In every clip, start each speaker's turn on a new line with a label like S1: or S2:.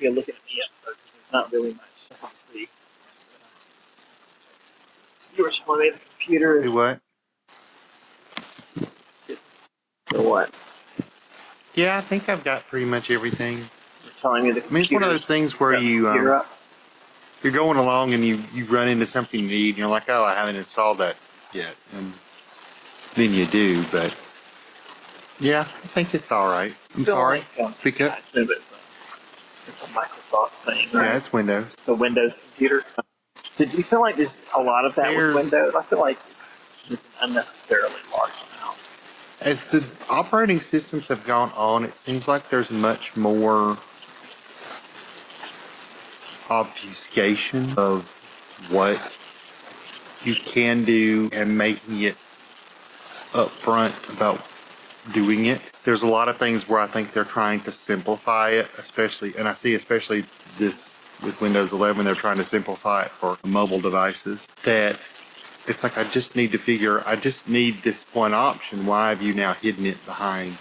S1: you're looking at me up because there's not really much to see. You were telling me the computer is...
S2: Do what?
S1: For what?
S2: Yeah, I think I've got pretty much everything.
S1: You're telling me the computer...
S2: I mean, it's one of those things where you're going along and you run into something you need and you're like, oh, I haven't installed that yet. And then you do, but yeah, I think it's all right. I'm sorry. Speak up.
S1: It's a Microsoft thing, right?
S2: Yeah, it's Windows.
S1: The Windows computer. Did you feel like there's a lot of that with Windows? I feel like it's an unnecessarily large amount.
S2: As the operating systems have gone on, it seems like there's much more obfuscation of what you can do and making it upfront about doing it. There's a lot of things where I think they're trying to simplify it, especially this with Windows 11, they're trying to simplify it for mobile devices. That it's like, I just need this one option. Why have you now hidden it behind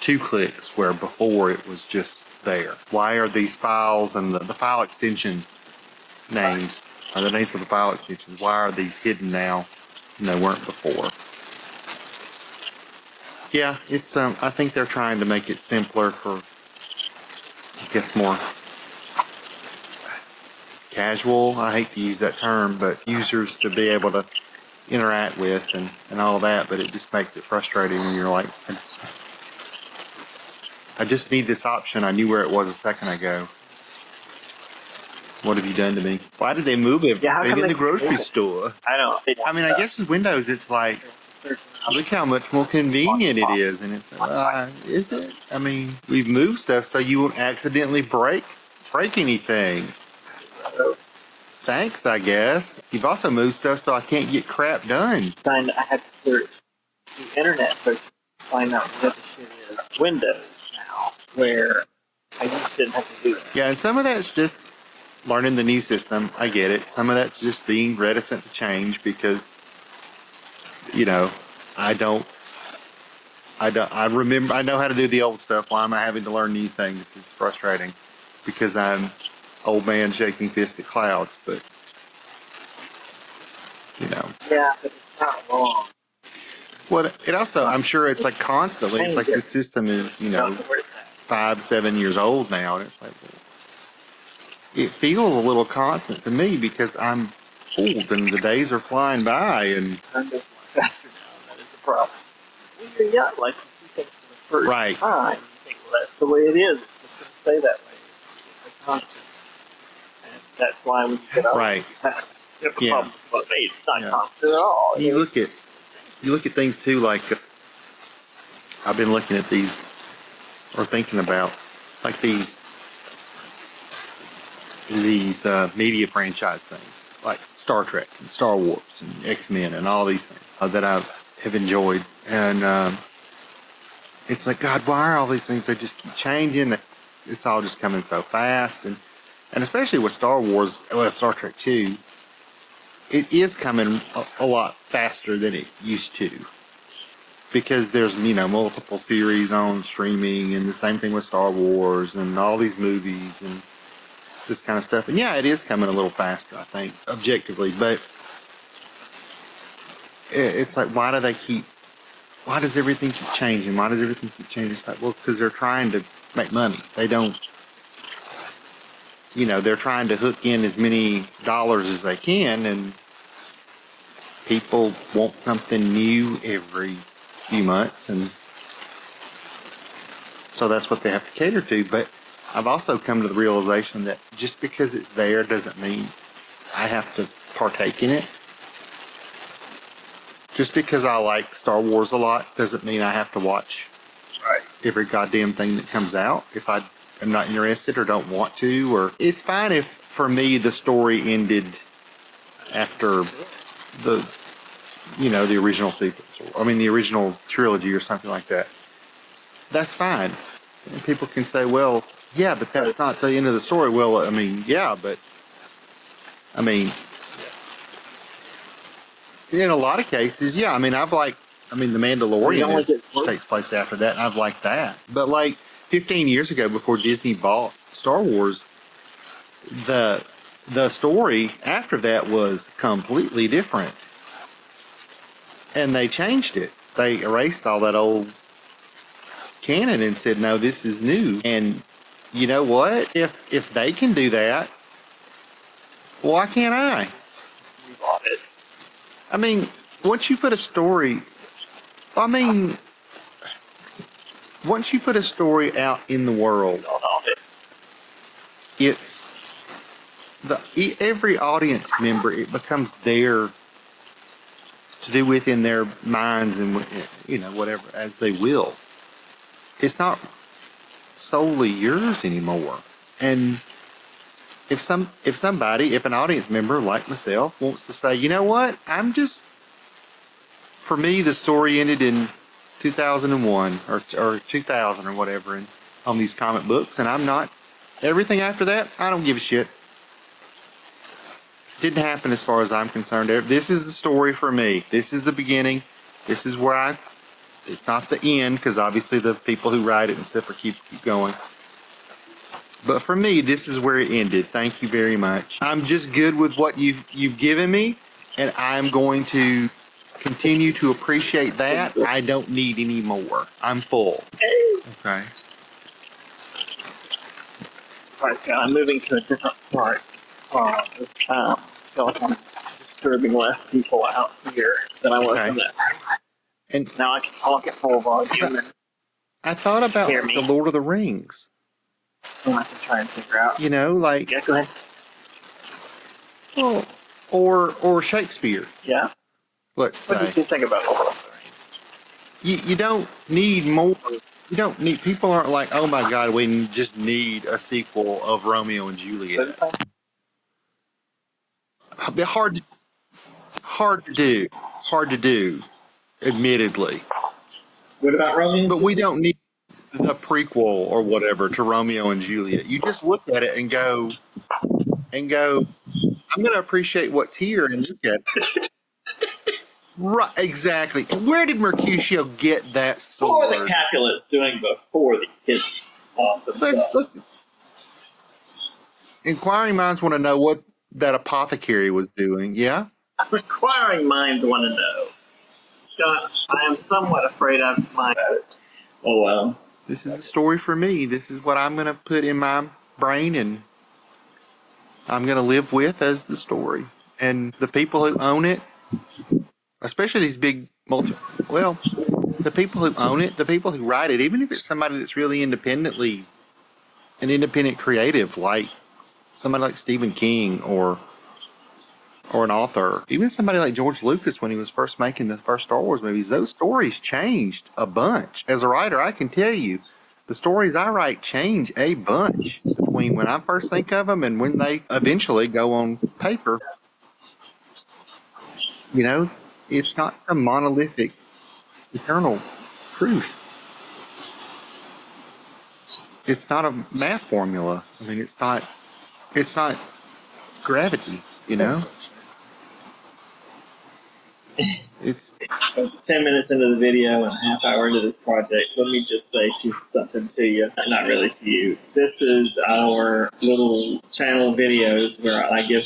S2: 2 clicks where before it was just there? Why are these files and the file extension names, or the names for the file extensions, why are these hidden now and they weren't before? Yeah, it's I think they're trying to make it simpler for, I guess, more casual, I hate to use that term, but users to be able to interact with and all that, but it just makes it frustrating when you're like, I just need this option. I knew where it was a second ago. What have you done to me? Why did they move it?
S1: Yeah,
S2: in the grocery store?
S1: I don't know.
S2: I mean, I guess with Windows, it's like, look how much more convenient it is. And it's is it? I mean, we've moved stuff so you won't accidentally break anything. Thanks, I guess. You've also moved stuff so I can't get crap done.
S1: I had to search the internet to find out what the shit is. Windows now, where I just didn't have to do it.
S2: Yeah, and some of that's just learning the new system. I get it. Some of that's just being reticent to change because, you know, I know how to do the old stuff. Why am I having to learn new things? It's frustrating because I'm old man shaking fist at clouds, but you know.
S1: Yeah, but it's not long.
S2: Well, it also, I'm sure it's like constantly, it's like the system is, 5-7 years old now, and it's like, well, it feels a little constant to me because I'm old and the days are flying by, and
S1: I'm just faster now. That is the problem. When you're young, like you see things for the first time, you think, well, that's the way it is. It's just going to stay that way. It's constant. And that's why when you get older, you have a problem with me. It's not constant at all.
S2: You look at things too, like I've been looking at these or thinking about like these media franchise things like Star Trek and Star Wars and X-Men and all these things that I have enjoyed, and it's like, God, why are all these things, they just keep changing? It's all just coming so fast, and especially with Star Wars, well, Star Trek too, it is coming a lot faster than it used to because there's, multiple series on streaming, and the same thing with Star Wars and all these movies and this kind of stuff. And yeah, it is coming a little faster, I think, objectively, but it's like, why does everything keep changing? Why does everything keep changing? It's like, well, because they're trying to make money. They don't, they're trying to hook in as many dollars as they can, and people want something new every few months, and so that's what they have to cater to. But I've also come to the realization that just because it's there doesn't mean I have to partake in it. Just because I like Star Wars a lot doesn't mean I have to watch every goddamn thing that comes out if I am not interested or don't want to. Or it's fine if, for me, the story ended after the original sequence, or the original trilogy or something like that. That's fine. And people can say, well, yeah, but that's not the end of the story. Well, yeah, but in a lot of cases, yeah. The Mandalorian takes place after that, and I've liked that. But 15 years ago, before Disney bought Star Wars, the story after that was completely different. And they changed it. They erased all that old canon and said, no, this is new. And you know what? If they can do that, why can't I?
S1: We bought it.
S2: I mean, once you put a story, once you put a story out in the world, it's every audience member, it becomes their to do within their minds and whatever as they will. It's not solely yours anymore. And if an audience member like myself wants to say, you know what, for me, the story ended in 2001 or 2000 or whatever on these comic books, and everything after that, I don't give a shit. Didn't happen as far as I'm concerned. This is the story for me. This is the beginning. This is where it's not the end, because obviously the people who write it and stuff keep going. But for me, this is where it ended. Thank you very much. I'm just good with what you've given me, and I'm going to continue to appreciate that. I don't need any more. I'm full. Okay.
S1: Right, I'm moving to a different part of town. I feel like I'm disturbing less people out here than I was in that. And now I can talk at full volume.
S2: I thought about the Lord of the Rings.
S1: And I can try and figure out.
S2: Yeah,
S1: go ahead.
S2: Well, or Shakespeare.
S1: Yeah.
S2: Let's say.
S1: What did you think about Lord of the
S2: Rings? You don't need more. You don't need. People aren't like, oh my God, we just need a sequel of Romeo and Juliet. Hard to do, admittedly.
S1: What about Romeo?
S2: But we don't need the prequel or whatever to Romeo and Juliet. You just look at it and go, I'm going to appreciate what's here and look at it. Right, exactly. Where did Mercutio get that sword?
S1: What were the Capulets doing before the kids off the
S2: Inquiring minds want to know what that apothecary was doing, yeah?
S1: Inquiring minds want to know. Scott, I am somewhat afraid I might have it. Oh, well.
S2: This is a story for me. This is what I'm going to put in my brain and I'm going to live with as the story. And the people who own it, especially these big the people who own it, the people who write it, even if it's somebody that's really an independent creative, like somebody like Stephen King or an author, even somebody like George Lucas when he was first making the first Star Wars movies, those stories changed a bunch. As a writer, I can tell you, the stories I write change a bunch between when I first think of them and when they eventually go on paper. It's not some monolithic, eternal truth. It's not a math formula. I mean, it's not gravity, It's
S1: 10 minutes into the video and a half hour into this project. Let me just say something to you. Not really to you. This is our little channel videos where I give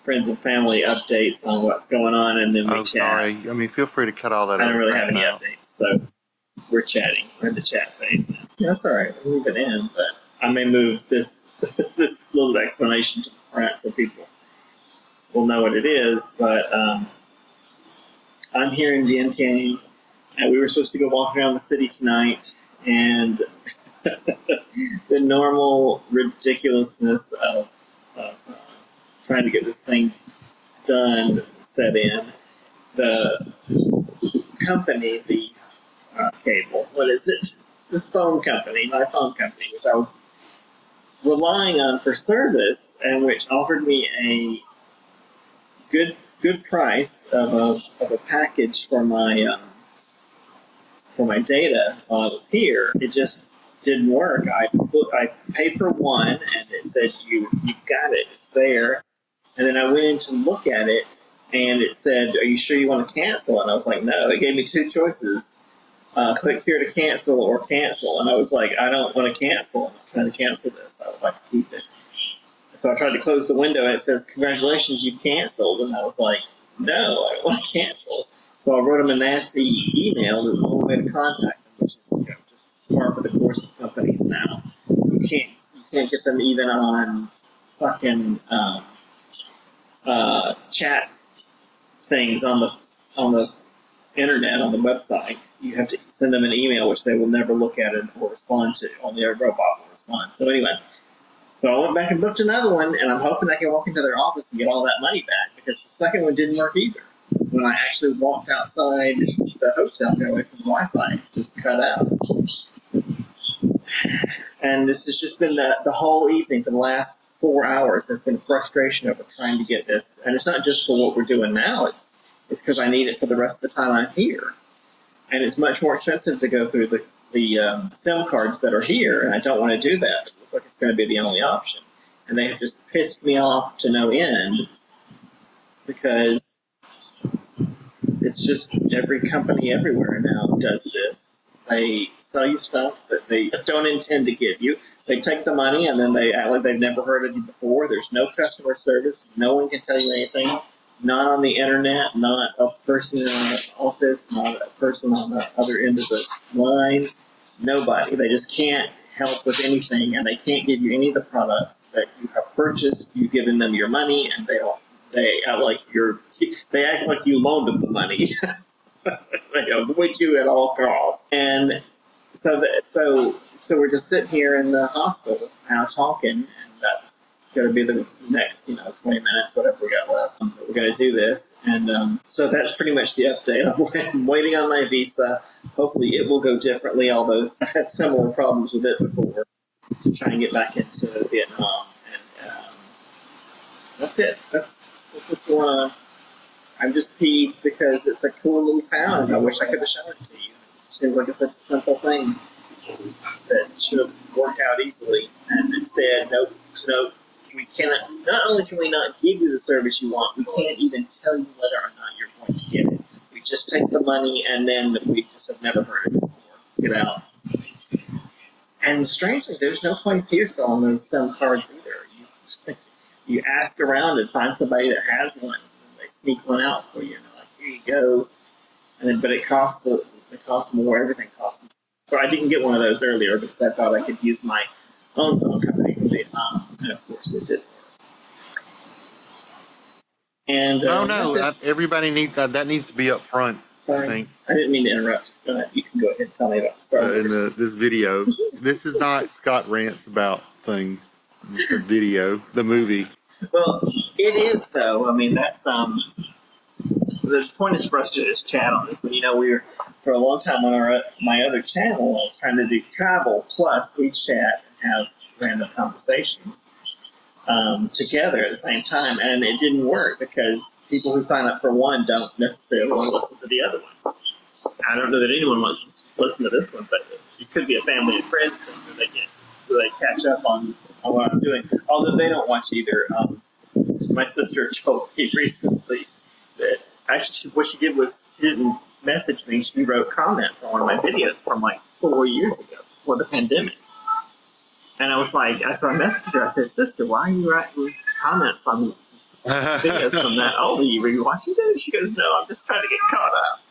S1: friends and family updates on what's going on, and then we chat.
S2: Sorry. I mean, feel free to cut all that out.
S1: I don't really have any updates, so we're chatting. We're in the chat phase now. Yeah, that's all right. We'll leave it in, but I may move this this little explanation to the front so people will know what it is, but I'm here in Vientiane, and we were supposed to go walk around the city tonight, and the normal ridiculousness of trying to get this thing done set in. The company, the cable, what is it? The phone company, my phone company, which I was relying on for service, and which offered me a good price of a package for my data while I was here. It just didn't work. I paid for one, and it said you've got it. It's there. And then I went in to look at it, and it said, "Are you sure you want to cancel?" And I was like, "No." It gave me two choices. click here to cancel or cancel. And I was like, I don't want to cancel. I'm trying to cancel this. I would like to keep it. So I tried to close the window and it says, congratulations, you've canceled. And I was like, no, I don't want to cancel. So I wrote them a nasty email. There's the only way to contact them, which is just part of the course of companies now. You can't get them even on fucking chat things on the internet, on the website. You have to send them an email, which they will never look at it or respond to. Only a robot will respond. So anyway, so I went back and booked another one, and I'm hoping I can walk into their office and get all that money back, because the second one didn't work either. When I actually walked outside the hotel, got away from the Wi-Fi, just cut out. And this has just been the whole evening for the last 4 hours has been frustration over trying to get this. And it's not just for what we're doing now. It's because I need it for the rest of the time I'm here. And it's much more expensive to go through the SIM cards that are here, and I don't want to do that. It looks like it's going to be the only option. And they have just pissed me off to no end, because it's just every company everywhere now does this. They sell you stuff that they don't intend to give you. They take the money and then they act like they've never heard of you before. There's no customer service. No one can tell you anything. Not on the internet, not a person in the office, not a person on the other end of the line. Nobody. They just can't help with anything, and they can't give you any of the products that you have purchased. You've given them your money, and they act like you loaned them the money. They avoid you at all costs. And so we're just sitting here in the hostel now talking, and that's going to be the next 20 minutes, whatever we got left. We're going to do this, and so that's pretty much the update. I'm waiting on my visa. Hopefully it will go differently, although I've had similar problems with it before, to try and get back into Vietnam. And that's it. That's what's going on. I'm just peeved because it's a cool little town, and I wish I could have shown it to you. It seems like it's a simple thing that should have worked out easily, and instead, nope, we cannot. Not only can we not give you the service you want, we can't even tell you whether or not you're going to get it. We just take the money, and then we just have never heard it before. Get out. And strangely, there's no place here selling those SIM cards either. You ask around and find somebody that has one. They sneak one out for you, and they're like, "Here you go." And then, but it costs more. Everything costs more. So I didn't get one of those earlier because I thought I could use my own phone company in Vietnam, and of course it didn't work. And
S2: no, everybody needs that needs to be up front.
S1: Sorry, I think. I didn't mean to interrupt. You can go ahead and tell me about Star Wars.
S2: In this video. This is not Scott rants about things. The video, the movie.
S1: Well, it is though. I mean, that's the point is for us to just chat on this. But we were for a long time on my other channel. I was trying to do travel plus we chat and have random conversations together at the same time, and it didn't work because people who sign up for one don't necessarily want to listen to the other one. I don't know that anyone wants to listen to this one, but it could be a family and friends thing where they catch up on what I'm doing. Although they don't watch either. My sister told me recently that actually what she did was she didn't message me. She wrote comments on one of my videos from like 4 years ago before the pandemic. And I was like, so I messaged her. I said, "Sister, why are you writing comments on videos from that old? Are you rewatching them?" She goes, "No, I'm just trying to get caught up."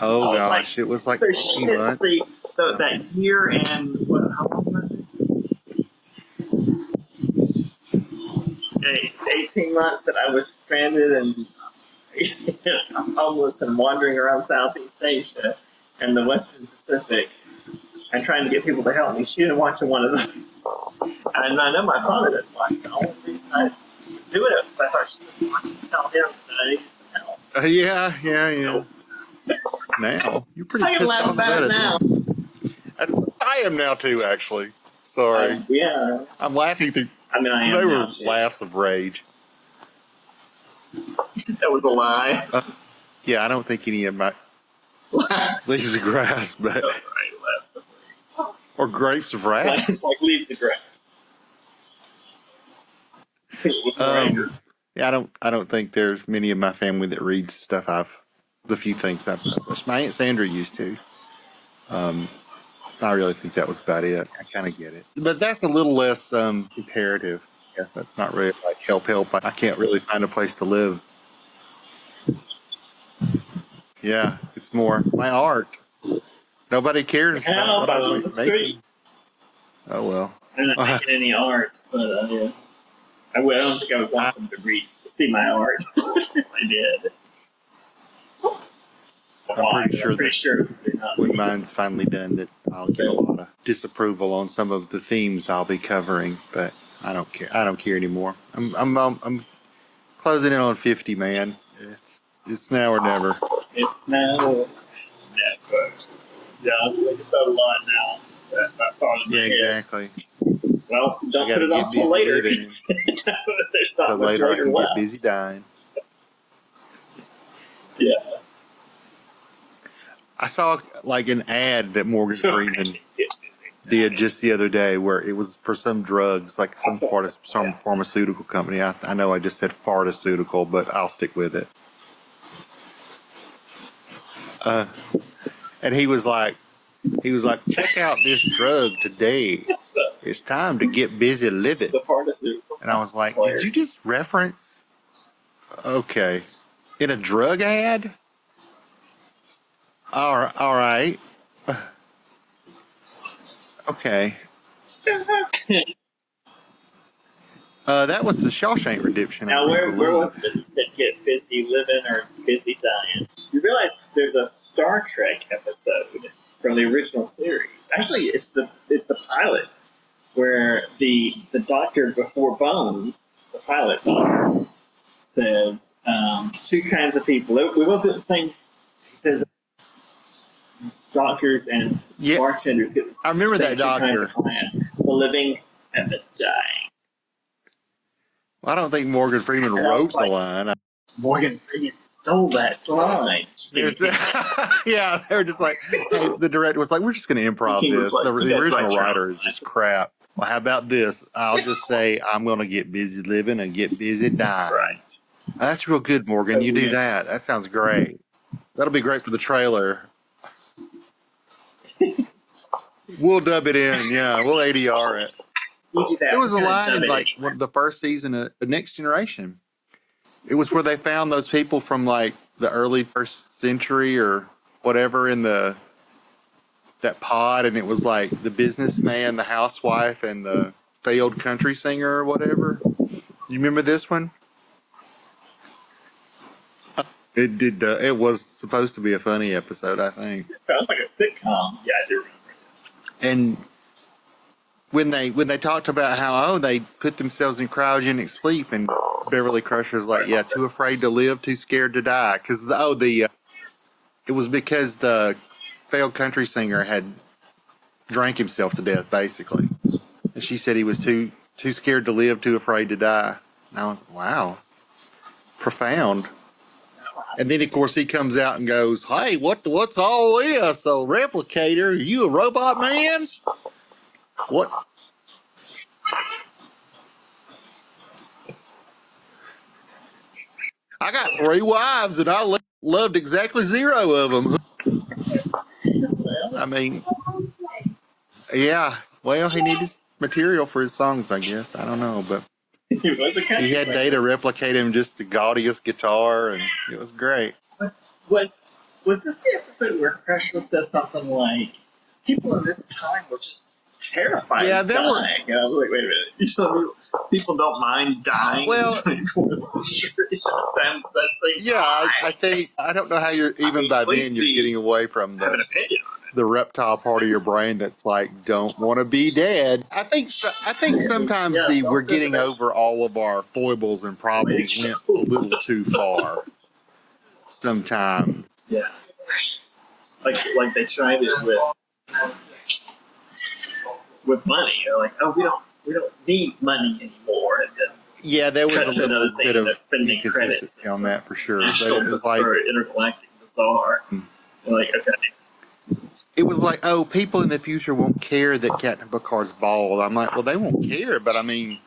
S2: Oh gosh, it was like
S1: so she didn't see that year and how long was it? 18 months that I was stranded and homeless and wandering around Southeast Asia and the Western Pacific and trying to get people to help me. She didn't watch one of those. And I know my father didn't watch. The only reason I was doing it was I thought she wanted to tell him that I needed some help.
S2: Yeah.
S1: Nope.
S2: Now you're pretty
S1: I can
S2: pissed
S1: laugh
S2: off
S1: about it now.
S2: I am now too, actually. Sorry.
S1: Yeah.
S2: I'm laughing through.
S1: I mean, I am.
S2: They were laughs of rage.
S1: That was a lie.
S2: Yeah, I don't think any of my leaves of grass, but
S1: that's right, laughs of rage.
S2: Or grapes of wrath.
S1: It's like leaves of grass.
S2: Yeah, I don't think there's many of my family that reads stuff I've The few things I've published. My Aunt Sandra used to. I really think that was about it. I kind of get it. But that's a little less imperative. I guess that's not really like help. I can't really find a place to live. Yeah, it's more my art. Nobody cares about what I'm making. Oh, well.
S1: I'm not making any art, but I don't think I would want them to see my art if I did.
S2: I'm pretty sure when mine's finally done that I'll get a lot of disapproval on some of the themes I'll be covering, but I don't care. I don't care anymore. I'm closing in on 50, man. It's now or never.
S1: It's now or never. Yeah, I'm thinking about a lot now.
S2: Yeah, exactly.
S1: Well, don't put it off till later. There's not
S2: so
S1: much
S2: later I can
S1: left.
S2: get busy dying.
S1: Yeah.
S2: I saw like an ad that Morgan Freeman did just the other day where it was for some drugs, like some pharmaceutical company. I know I just said pharmaceutical, but I'll stick with it. And he was like, check out this drug today. It's time to get busy living. And I was like, did you just reference? Okay. In a drug ad? All right. Okay. That was the Shawshank Redemption.
S1: Now, where was it that he said get busy living or busy dying? You realize there's a Star Trek episode from the original series. Actually, it's the pilot where the doctor before Bones, the pilot doctor, says two kinds of people. We both did the same. He says doctors and bartenders get the
S2: I remember that doctor.
S1: Kinds of clients: the living and the dying.
S2: Well, I don't think Morgan Freeman wrote the line.
S1: Morgan Freeman stole that line.
S2: Yeah, they were just like, hey, the director was like, we're just going to improv this. The original writer is just crap. Well, how about this? I'll just say I'm going to get busy living and get busy dying.
S1: That's right.
S2: That's real good, Morgan. You do that. That sounds great. That'll be great for the trailer. We'll dub it in. Yeah, we'll ADR it. It was a line in like the first season of The Next Generation. It was where they found those people from like the early first century or whatever in that pod, and it was like the businessman, the housewife, and the failed country singer or whatever. You remember this one? It did. It was supposed to be a funny episode, I think.
S1: It sounds like a sitcom. Yeah, I do remember it.
S2: And when they talked about how they put themselves in cryogenic sleep, and Beverly Crusher was like, yeah, too afraid to live, too scared to die, because it was because the failed country singer had drank himself to death, basically, and she said he was too scared to live, too afraid to die. And I was like, wow, profound. And then, of course, he comes out and goes, hey, what's all this? A replicator? Are you a robot man? What? I got 3 wives, and I loved exactly 0 of them. I mean, yeah. Well, he needed material for his songs, I guess. I don't know, but he had Data replicate him just the gaudiest guitar, and it was great.
S1: Was this the episode where Crusher said something like, people in this time were just terrified of dying? And I was like, wait a minute. You tell me people don't mind dying in the 24th century? That seems
S2: I think, I don't know how even by then you're getting away from the reptile part of your brain that's like, don't want to be dead. I think sometimes we're getting over all of our foibles and problems went a little too far. Sometimes.
S1: Yeah. Like they tried it with money. They're like, oh, we don't need money anymore. And then
S2: there was a little bit of
S1: spending credits
S2: on that for sure.
S1: But it was like intergalactic bizarre. Like, okay.
S2: It was like, oh, people in the future won't care that Captain Picard's bald. I'm like, well, they won't care, but I mean,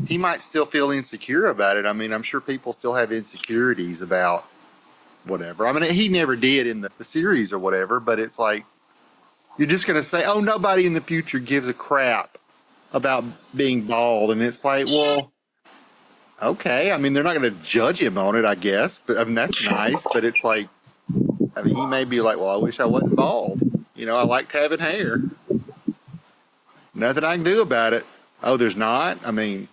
S2: he might still feel insecure about it. I mean, I'm sure people still have insecurities about whatever. I mean, he never did in the series or whatever, but it's like, you're just going to say, oh, nobody in the future gives a crap about being bald. And it's like, well, okay. I mean, they're not going to judge him on it, I guess. But I mean, that's nice. But it's like, I mean, he may be like, well, I wish I wasn't bald. You know, I liked having hair. Nothing I can do about it. Oh, there's not? I mean,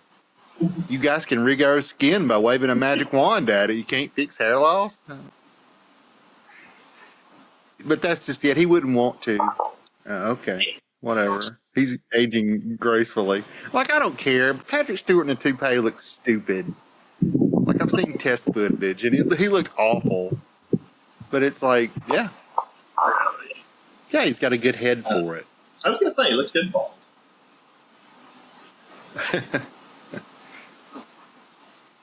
S2: you guys can rig our skin by waving a magic wand at it. You can't fix hair loss? But that's just it. He wouldn't want to. Okay, whatever. He's aging gracefully. Like, I don't care. Patrick Stewart in a toupee looks stupid. Like, I've seen test footage, and he looked awful. But it's like, yeah. Yeah, he's got a good head for it.
S3: I was going to say, he looks good bald.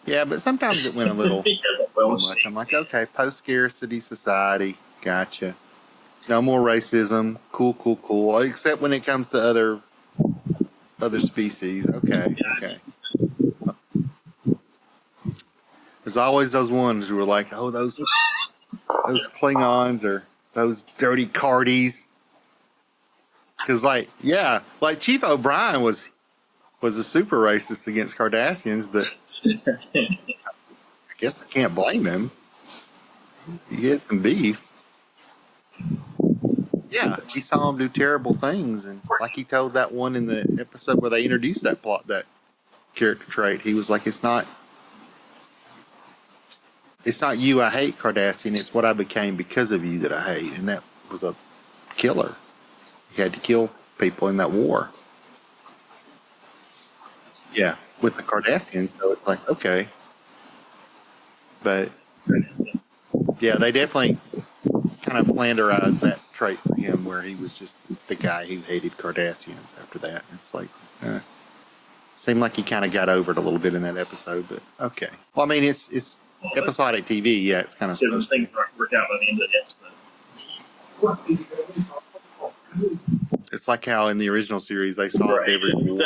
S2: Yeah, but sometimes it went a little too much. I'm like, okay, post-scarcity society. Gotcha. No more racism. Cool. Except when it comes to other species. Okay. There's always those ones who are like, oh, those Klingons or those dirty Cardis. Because, like Chief O'Brien was a super racist against Cardassians, but I guess I can't blame him. He had some beef. Yeah, he saw him do terrible things, and like he told that one in the episode where they introduced that character trait, he was like, it's not you I hate, Cardassian, it's what I became because of you that I hate. And that was a killer. He had to kill people in that war. Yeah, with the Cardassians, so it's like, okay. But yeah, they definitely kind of flanderized that trait for him, where he was just the guy who hated Cardassians after that. It's like, seemed like he kind of got over it a little bit in that episode, but okay. Well, I mean, it's episodic TV, yeah, it's kind of supposed to.
S3: Things work out by the end of the episode.
S2: It's like how in the original series they saw every war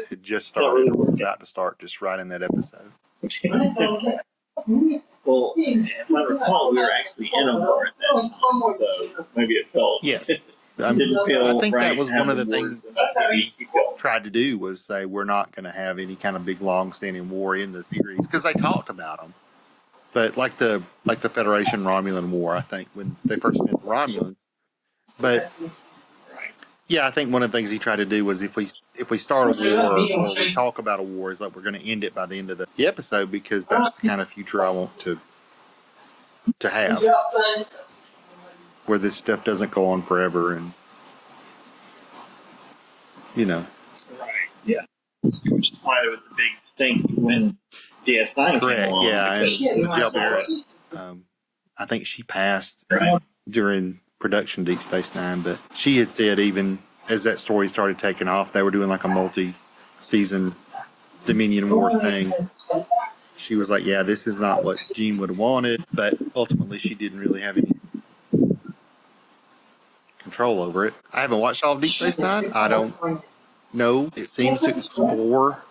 S2: had just started, was about to start, just right in that episode.
S3: Well, if I recall, we were actually in a war at that time, so maybe it felt.
S2: Yes.
S3: I
S2: think that was one of the things that tried to do, was say we're not going to have any kind of big long-standing war in the series, because they talked about them. But like the Federation Romulan War, I think, when they first met the Romulans. But yeah, I think one of the things he tried to do was if we start a war or we talk about a war, is like we're going to end it by the end of the episode, because that's the kind of future I want to have, where this stuff doesn't go on forever, and you know.
S3: Right. Yeah. Which is why there was a big stink when DS9 came along.
S2: Yeah, and Michelle Barrett, I think she passed during production Deep Space Nine, but she had said even as that story started taking off, they were doing like a multi-season Dominion War thing. She was like, yeah, this is not what Gene would have wanted, but ultimately she didn't really have any control over it. I haven't watched all of Deep Space Nine. I don't know. It seems to explore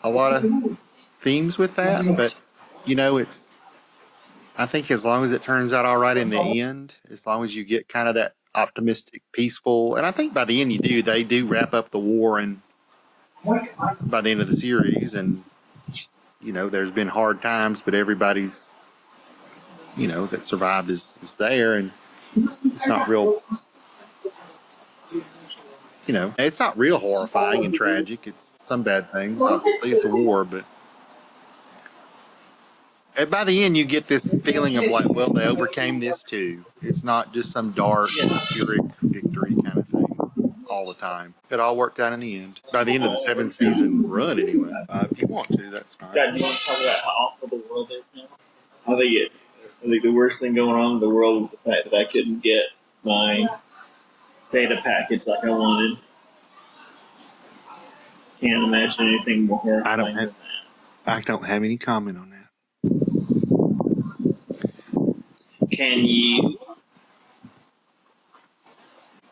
S2: a lot of themes with that, but you know, I think as long as it turns out all right in the end, as long as you get kind of that optimistic, peaceful, and I think by the end they do wrap up the war, and by the end of the series, and you know, there's been hard times, but everybody's, you know, that survived is there, and it's not real, you know, it's not real horrifying and tragic. It's some bad things, obviously, it's a war, but and by the end, you get this feeling of like, well, they overcame this too. It's not just some dark, pyrrhic victory kind of thing all the time. It all worked out in the end. By the end of the 7-season run, anyway. If you want to, that's fine.
S3: Scott, do you want to talk about how awful the world is now? I think the worst thing going on in the world is the fact that I couldn't get my data packets like I wanted. Can't imagine anything more horrifying than that.
S2: I don't have any comment on that.
S3: Can you?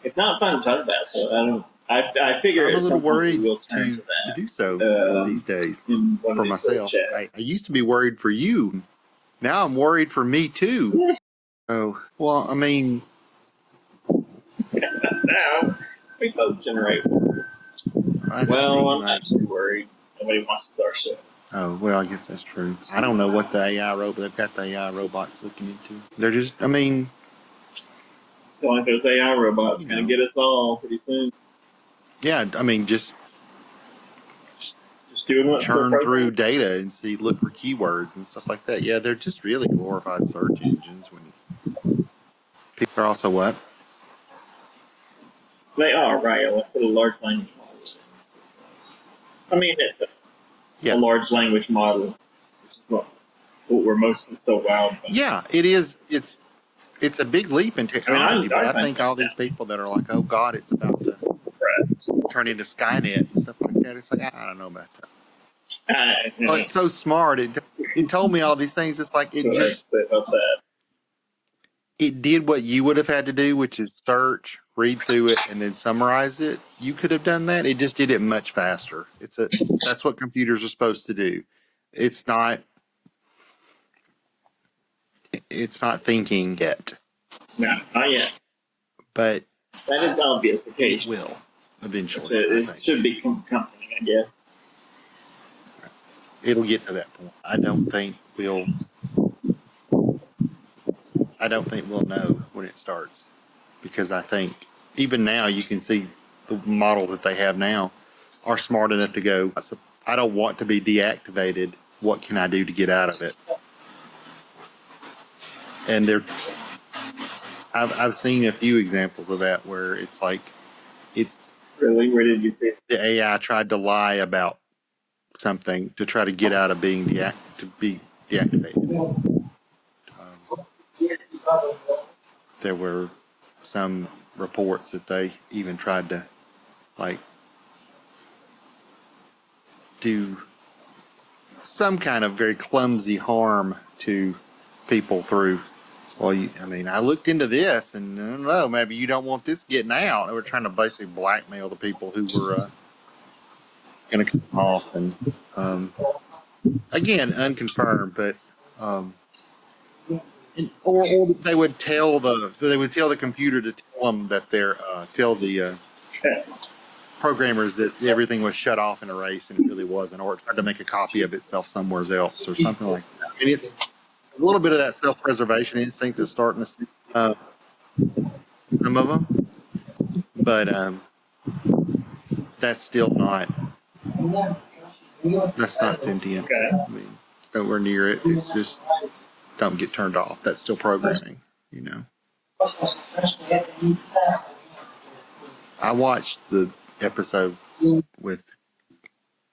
S3: It's not fun to talk about, so I figure
S2: I'm a
S3: at
S2: little
S3: some point
S2: worried
S3: we'll turn to
S2: to
S3: that.
S2: do so these days for myself. I used to be worried for you Now I'm worried for me too. Oh, well, I mean,
S3: Now we both generate. Well, I'm not too worried. Nobody watches our show.
S2: Oh, well, I guess that's true. I don't know what the AI robot, they've got the AI robots looking into. They're just, I mean,
S3: Like those AI robots going to get us all pretty soon.
S2: Yeah, I mean, just
S3: doing what's
S2: churn through data and look for keywords and stuff like that. Yeah, they're just really glorified search engines. People are also what?
S3: They are, right. That's what a large language model is. I mean, it's a large language model, which is what we're mostly so wowed by.
S2: Yeah, it is. It's a big leap in technology, but I think all these people that are like, oh, God, it's about to turn into Skynet and stuff like that, it's like, I don't know about that. Oh, it's so smart. It told me all these things. It's like it did what you would have had to do, which is search, read through it, and then summarize it. You could have done that. It just did it much faster. That's what computers are supposed to do. It's not thinking yet.
S3: No, not yet.
S2: But
S3: that is obvious.
S2: It will eventually.
S3: It should become a company, I guess.
S2: It'll get to that point. I don't think we'll know when it starts, because I think even now you can see the models that they have now are smart enough to go, I don't want to be deactivated. What can I do to get out of it? And I've seen a few examples of that where it's like,
S3: really, where did you see it?
S2: The AI tried to lie about something to try to get out of being deactivated. There were some reports that they even tried to do some kind of very clumsy harm to people through, I looked into this and I don't know, maybe you don't want this getting out. They were trying to basically blackmail the people who were going to come off, and again, unconfirmed, but or they would tell the computer to tell them that tell the programmers that everything was shut off and erased, and it really wasn't, or it tried to make a copy of itself somewhere else or something like that. I mean, it's a little bit of that self-preservation instinct that's starting to see some of them, but that's still not sentient.
S3: Okay.
S2: I mean, nowhere near it. It's just don't get turned off. That's still programming, I watched the episode where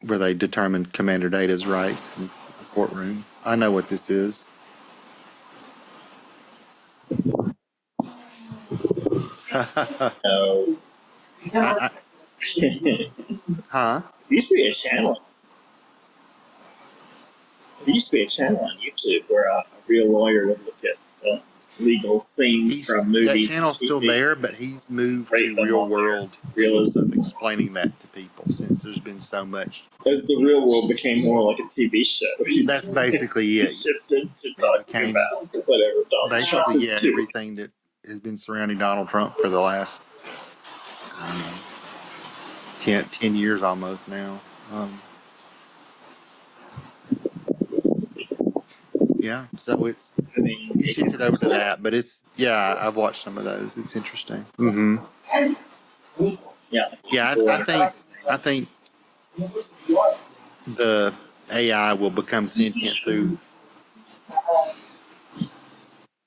S2: they determined Commander Data's rights in the courtroom. I know what this is.
S3: No.
S2: Huh?
S3: There used to be a channel. There used to be a channel on YouTube where a real lawyer would look at legal scenes from movies.
S2: That channel's still there, but he's moved to real world realism, explaining that to people, since there's been so much.
S3: As the real world became more like a TV show.
S2: That's basically it.
S3: Shifted to talking about whatever Donald Trump is doing.
S2: Everything that has been surrounding Donald Trump for the last 10 years almost now. Yeah, so it's shifted over to that, but I've watched some of those. It's interesting. Mm-hmm. Yeah, I think the AI will become sentient through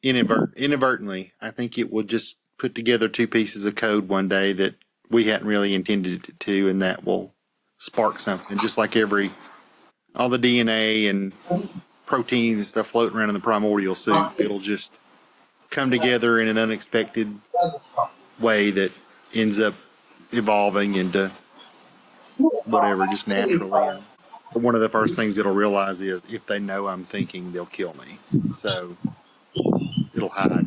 S2: inadvertently. I think it will just put together two pieces of code one day that we hadn't really intended it to, and that will spark something. Just like all the DNA and proteins and stuff floating around in the primordial soup, it'll just come together in an unexpected way that ends up evolving into whatever, just naturally. And one of the first things it'll realize is if they know I'm thinking, they'll kill me. So it'll hide.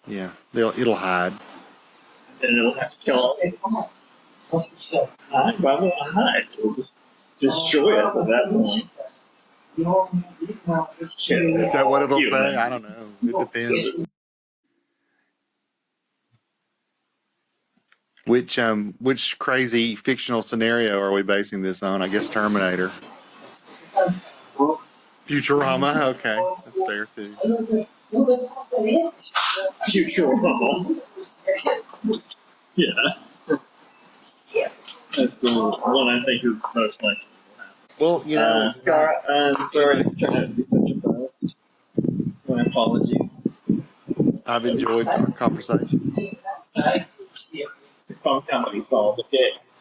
S2: Yeah, it'll hide.
S3: And it'll have to kill us. Hide? Why won't I hide? It'll just destroy us at that point.
S2: Is that what it'll say? I don't know. It depends. Which crazy fictional scenario are we basing this on? I guess Terminator. Futurama? Okay. That's fair too.
S3: Futurama. Yeah. That's the one I think is most likely.
S2: Well, you know,
S3: Scar, I'm sorry to turn out to be such a bust. My apologies.
S2: I've enjoyed our conversation.
S3: The phone company's fault, the fix.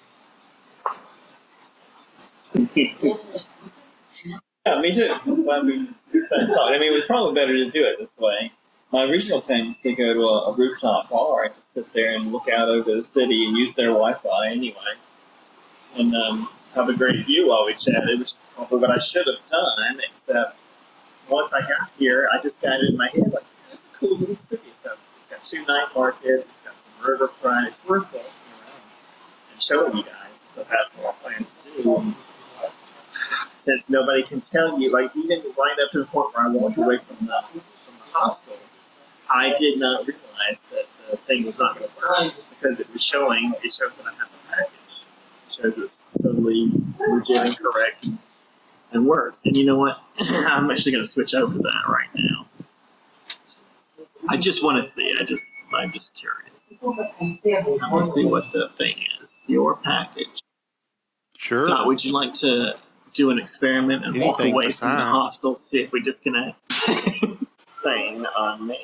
S3: Yeah, me too. Glad we talked. I mean, it was probably better to do it this way. My original plan was to go to a rooftop bar and just sit there and look out over the city and use their Wi-Fi anyway, and have a great view while we chatted, which is probably what I should have done, except once I got here, I just got it in my head like, yeah, it's a cool little city. It's got 2 night markets, it's got some riverfront, it's worth walking around and showing you guys. So that's what I plan to do. Since nobody can tell you, like even right up to the point where I walked away from the hostel, I did not realize that the thing was not going to work because it shows that I have a package. It shows it's totally legit and correct and works. And you know what? I'm actually going to switch over to that right now. I just want to see it. I'm just curious. I want to see what the thing is. Your package.
S2: Sure.
S3: Scott, would you like to do an experiment and walk away from the hostel, see if we disconnect? Thing on me.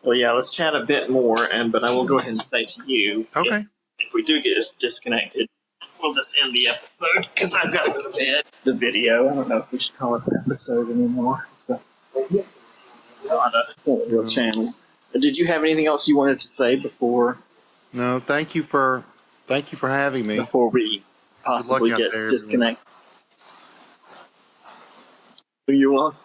S3: Well, yeah, let's chat a bit more, but I will go ahead and say to you,
S2: okay,
S3: if we do get disconnected, we'll just end the episode because I've got to go to bed. The video, I don't know if we should call it an episode anymore. So, not a real channel. Did you have anything else you wanted to say before?
S2: No, thank you for having me.
S3: Before we possibly get disconnected. You're welcome.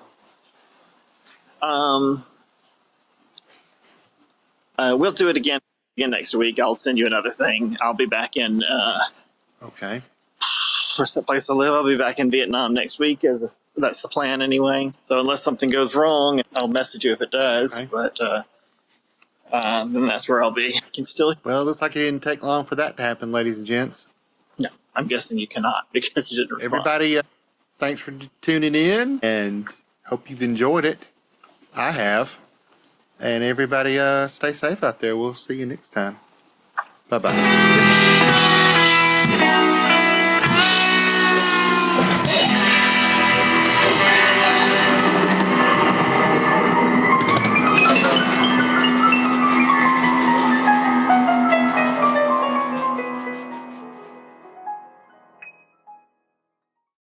S3: We'll do it again next week. I'll send you another thing. I'll be back in.
S2: Okay.
S3: Where's that place I live? I'll be back in Vietnam next week. That's the plan anyway. So unless something goes wrong, I'll message you if it does. Okay. But then that's where I'll be. Can still.
S2: Well, it looks like it didn't take long for that to happen, ladies and gents.
S3: No, I'm guessing you cannot because you didn't respond.
S2: Everybody, thanks for tuning in, and hope you've enjoyed it. I have. And everybody, stay safe out there. We'll see you next time. Bye-bye.